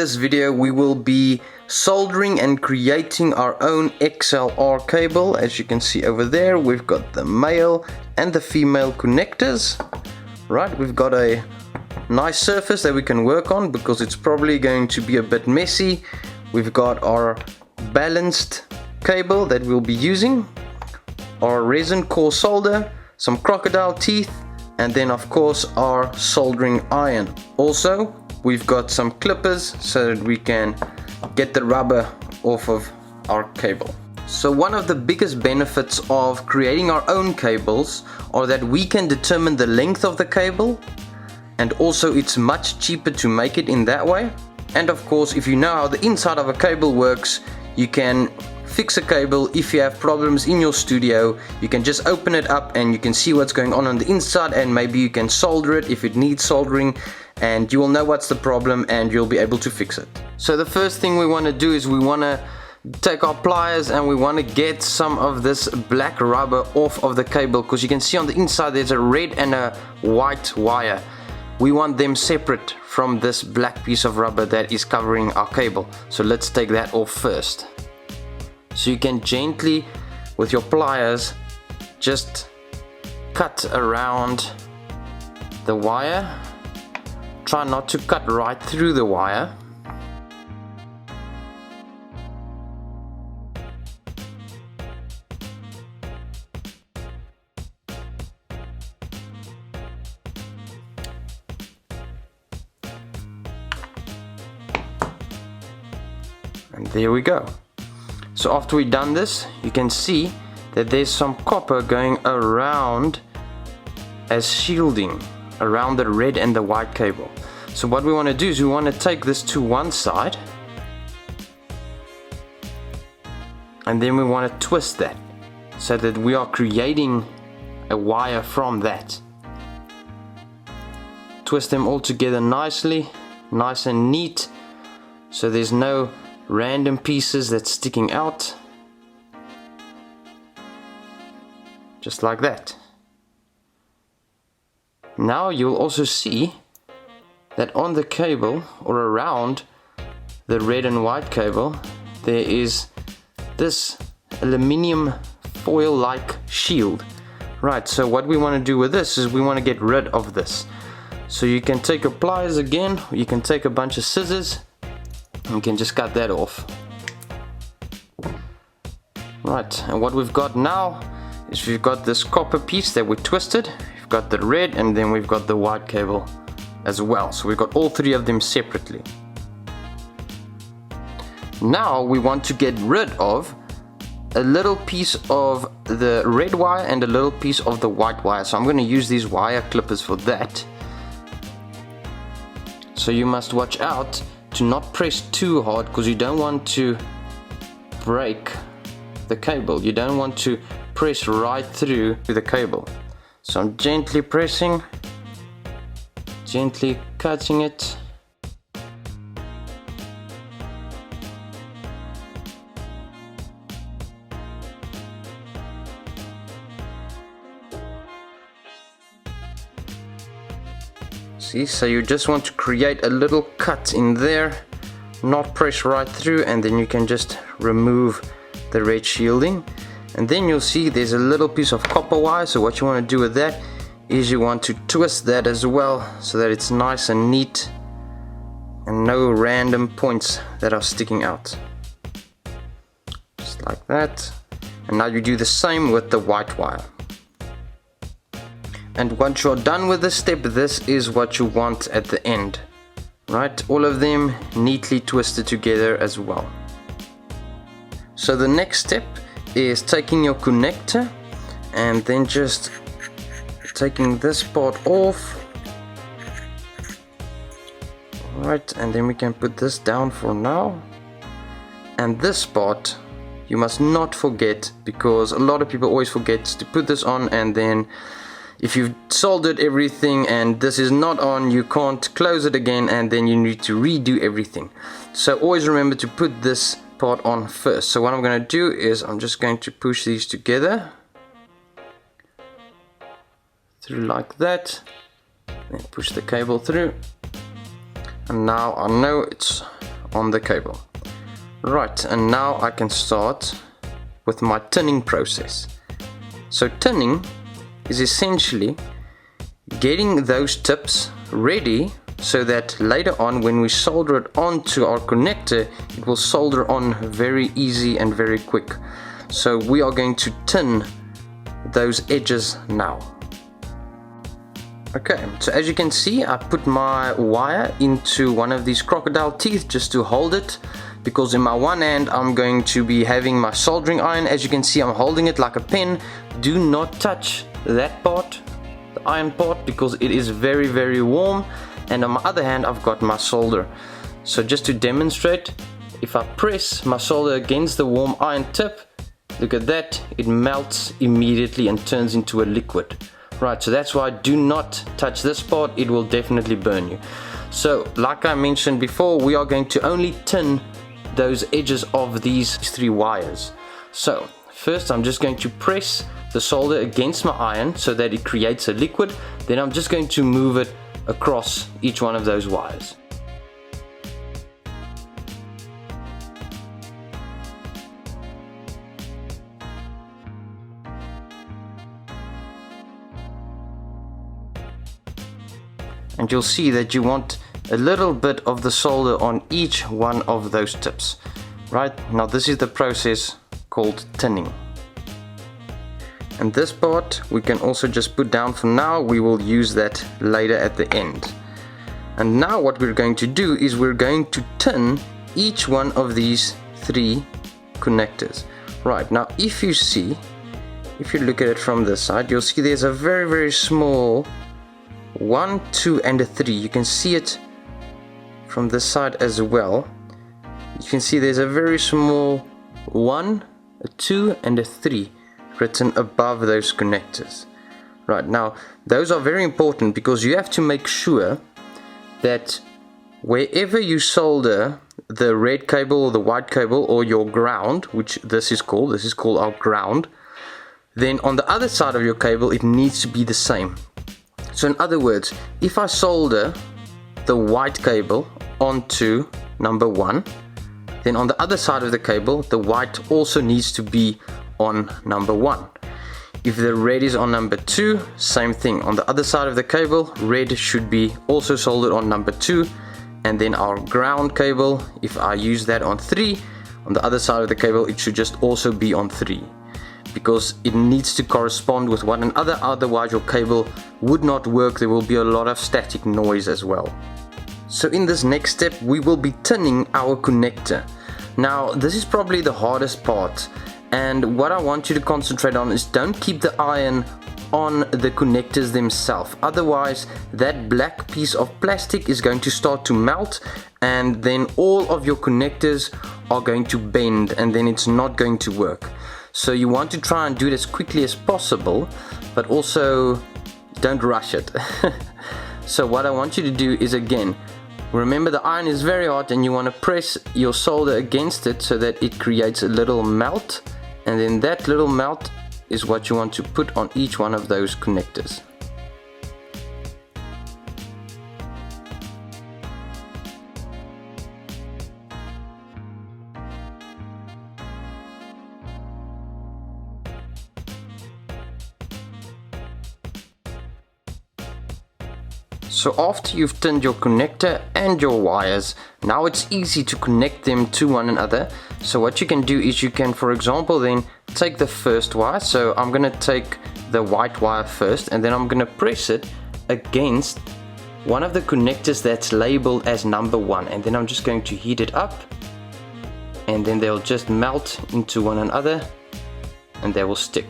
this video we will be soldering and creating our own XLR cable. As you can see over there, we've got the male and the female connectors. Right, we've got a nice surface that we can work on because it's probably going to be a bit messy. We've got our balanced cable that we'll be using, our resin core solder, some crocodile teeth, and then of course our soldering iron. Also, we've got some clippers so that we can get the rubber off of our cable. So one of the biggest benefits of creating our own cables are that we can determine the length of the cable, and also it's much cheaper to make it in that way. And of course, if you know how the inside of a cable works, you can fix a cable. If you have problems in your studio, you can just open it up and you can see what's going on the inside, and maybe you can solder it if it needs soldering, and you will know what's the problem and you'll be able to fix it. So the first thing we want to do is we want to take our pliers and we want to get some of this black rubber off of the cable, because you can see on the inside there's a red and a white wire. We want them separate from this black piece of rubber that is covering our cable. So let's take that off first. So you can gently, with your pliers, just cut around the wire. Try not to cut right through the wire. And there we go. So after we've done this, you can see that there's some copper going around as shielding around the red and the white cable. So what we want to do is we want to take this to one side, and then we want to twist that so that we are creating a wire from that. Twist them all together nicely, nice and neat, so there's no random pieces that's sticking out. Just like that. Now you'll also see that on the cable, or around the red and white cable, there is this aluminium foil like shield. Right, so what we want to do with this is we want to get rid of this. So you can take your pliers again, or you can take a bunch of scissors and you can just cut that off. Right, and what we've got now is we've got this copper piece that we twisted. We've got the red, and then we've got the white cable as well. So we've got all three of them separately. Now we want to get rid of a little piece of the red wire and a little piece of the white wire. So I'm going to use these wire clippers for that. So you must watch out to not press too hard, because you don't want to break the cable. You don't want to press right through the cable. So I'm gently pressing, gently cutting it. See, so you just want to create a little cut in there, not press right through, and then you can just remove the red shielding. And then you'll see there's a little piece of copper wire. So what you want to do with that is you want to twist that as well, so that it's nice and neat and no random points that are sticking out. Just like that. And now you do the same with the white wire. And once you're done with this step, this is what you want at the end. Right, all of them neatly twisted together as well. So the next step is taking your connector and then just taking this part off. Alright, and then we can put this down for now. And this part you must not forget, because a lot of people always forget to put this on, and then if you've soldered everything and this is not on, you can't close it again, and then you need to redo everything. So always remember to put this part on first. So what I'm going to do is I'm just going to push these together through like that, and push the cable through, and now I know it's on the cable. Right, and now I can start with my tinning process. So tinning is essentially getting those tips ready so that later on when we solder it onto our connector, it will solder on very easy and very quick. So we are going to tin those edges now. Okay, so as you can see, I put my wire into one of these crocodile teeth just to hold it, because in my one hand I'm going to be having my soldering iron. As you can see, I'm holding it like a pen. Do not touch that part, the iron part, because it is very, very warm. And on my other hand, I've got my solder. So just to demonstrate, if I press my solder against the warm iron tip, look at that, it melts immediately and turns into a liquid. Right, so that's why do not touch this part, it will definitely burn you. So like I mentioned before, we are going to only tin those edges of these 3 wires. So first I'm just going to press the solder against my iron so that it creates a liquid. Then I'm just going to move it across each one of those wires. And you'll see that you want a little bit of the solder on each one of those tips. Right, now this is the process called tinning. And this part we can also just put down for now. We will use that later at the end. And now what we're going to do is we're going to tin each one of these 3 connectors. Right, now if you look at it from this side, you'll see there's a very, very small 1, 2 and a 3. You can see it from this side as well. You can see there's a very small 1, a 2 and a 3 written above those connectors. Right, now those are very important because you have to make sure that wherever you solder the red cable or the white cable or your ground, which this is called our ground, then on the other side of your cable it needs to be the same. So in other words, if I solder the white cable onto number 1, then on the other side of the cable the white also needs to be on number 1. If the red is on number 2, same thing. On the other side of the cable, red should be also soldered on number 2. And then our ground cable, if I use that on 3, on the other side of the cable it should just also be on 3. Because it needs to correspond with one another, otherwise your cable would not work. There will be a lot of static noise as well. So in this next step we will be tinning our connector. Now this is probably the hardest part, and what I want you to concentrate on is don't keep the iron on the connectors themselves, otherwise that black piece of plastic is going to start to melt and then all of your connectors are going to bend and then it's not going to work. So you want to try and do it as quickly as possible, but also don't rush it. So what I want you to do is, again, remember the iron is very hot and you want to press your solder against it so that it creates a little melt, and then that little melt is what you want to put on each one of those connectors. So after you've tinned your connector and your wires, now it's easy to connect them to one another. So what you can do is you can, for example, then take the first wire. So I'm going to take the white wire first and then I'm going to press it against one of the connectors that's labeled as number 1, and then I'm just going to heat it up and then they'll just melt into one another and they will stick.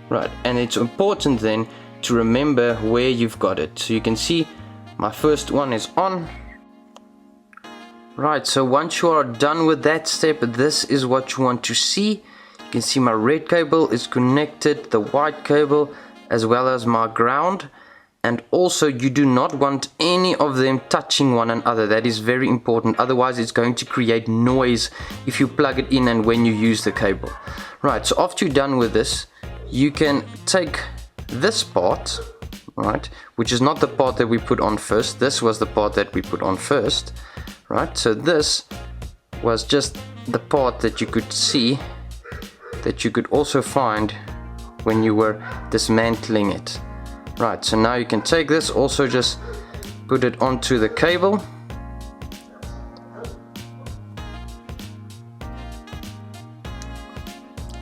Right, and it's important then to remember where you've got it. So you can see my first one is on. Right, so once you are done with that step, this is what you want to see. You can see my red cable is connected, the white cable, as well as my ground. And also you do not want any of them touching one another. That is very important, otherwise it's going to create noise if you plug it in and when you use the cable. Right, so after you're done with this, you can take this part, right, which is not the part that we put on first. This was the part that we put on first, right? So this was just the part that you could see, that you could also find when you were dismantling it. Right, so now you can take this, also just put it onto the cable.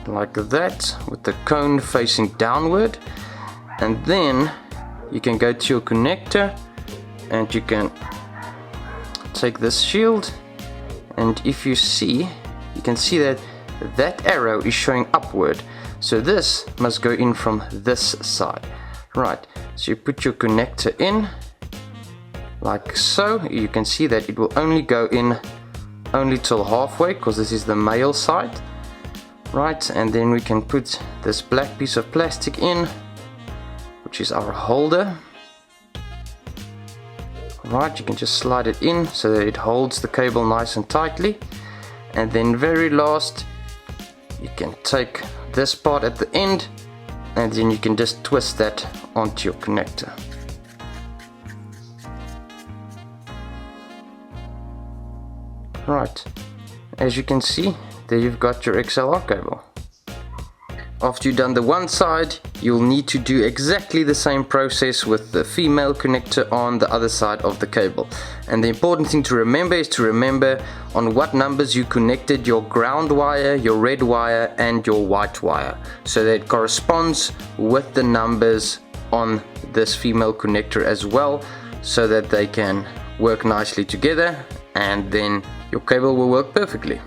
Like that, with the cone facing downward. And then you can go to your connector and you can take this shield, and if you see, you can see that that arrow is showing upward, so this must go in from this side. Right, so you put your connector in like so. You can see that it will only go in only till halfway, because this is the male side. Right, and then we can put this black piece of plastic in, which is our holder. Right, you can just slide it in so that it holds the cable nice and tightly. And then very last, you can take this part at the end, and then you can just twist that onto your connector. Right, as you can see, there you've got your XLR cable. After you've done the one side, you'll need to do exactly the same process with the female connector on the other side of the cable. And the important thing to remember is to remember on what numbers you connected your ground wire, your red wire and your white wire, so that it corresponds with the numbers on this female connector as well, so that they can work nicely together, and then your cable will work perfectly.